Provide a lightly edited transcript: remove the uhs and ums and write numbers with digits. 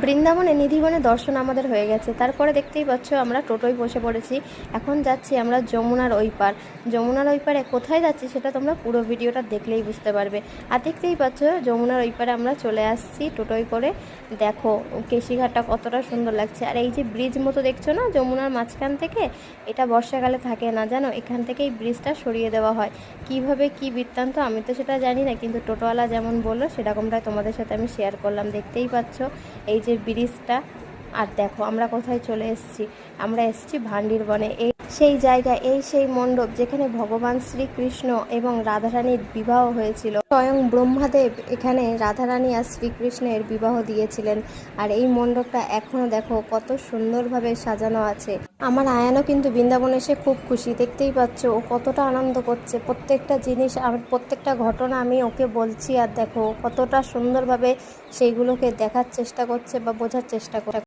বৃন্দাবনে নিধিবনে দর্শন আমাদের হয়ে গেছে। তারপরে দেখতেই পাচ্ছ আমরা টোটোয় বসে পড়েছি। এখন যাচ্ছি আমরা যমুনার ওই পার। যমুনার ওই পারে কোথায় যাচ্ছি সেটা তোমরা পুরো ভিডিওটা দেখলেই বুঝতে পারবে। আর দেখতেই পাচ্ছ যমুনার ওই পারে আমরা চলে আসছি টোটোয় করে। দেখো কেশিঘাটটা কতটা সুন্দর লাগছে। আর এই যে ব্রিজ মতো দেখছো না যমুনার মাঝখান থেকে, এটা বর্ষাকালে থাকে না জানো, এখান থেকেই ব্রিজটা সরিয়ে দেওয়া হয়। কিভাবে কি বৃত্তান্ত আমি তো সেটা জানি না, কিন্তু টোটোওয়ালা যেমন বললো সেরকমটাই তোমাদের সাথে আমি শেয়ার করলাম। দেখতেই পাচ্ছ এই যে ব্রিজটা। আর দেখো আমরা কোথায় চলে এসেছি, আমরা এসেছি ভান্ডির বনে। এই সেই জায়গা, এই সেই মণ্ডপ যেখানে ভগবান শ্রীকৃষ্ণ এবং রাধারানীর বিবাহ হয়েছিল। স্বয়ং ব্রহ্মাদেব এখানে রাধারানী আর শ্রীকৃষ্ণের বিবাহ দিয়েছিলেন। আর এই মণ্ডপটা এখনো দেখো কত সুন্দরভাবে সাজানো আছে। আমার আয়ানও কিন্তু বৃন্দাবনে এসে খুব খুশি। দেখতেই পাচ্ছ ও কতটা আনন্দ করছে। প্রত্যেকটা জিনিস আর প্রত্যেকটা ঘটনা আমি ওকে বলছি, আর দেখো কতটা সুন্দরভাবে সেইগুলোকে দেখার চেষ্টা করছে বা বোঝার চেষ্টা করছে।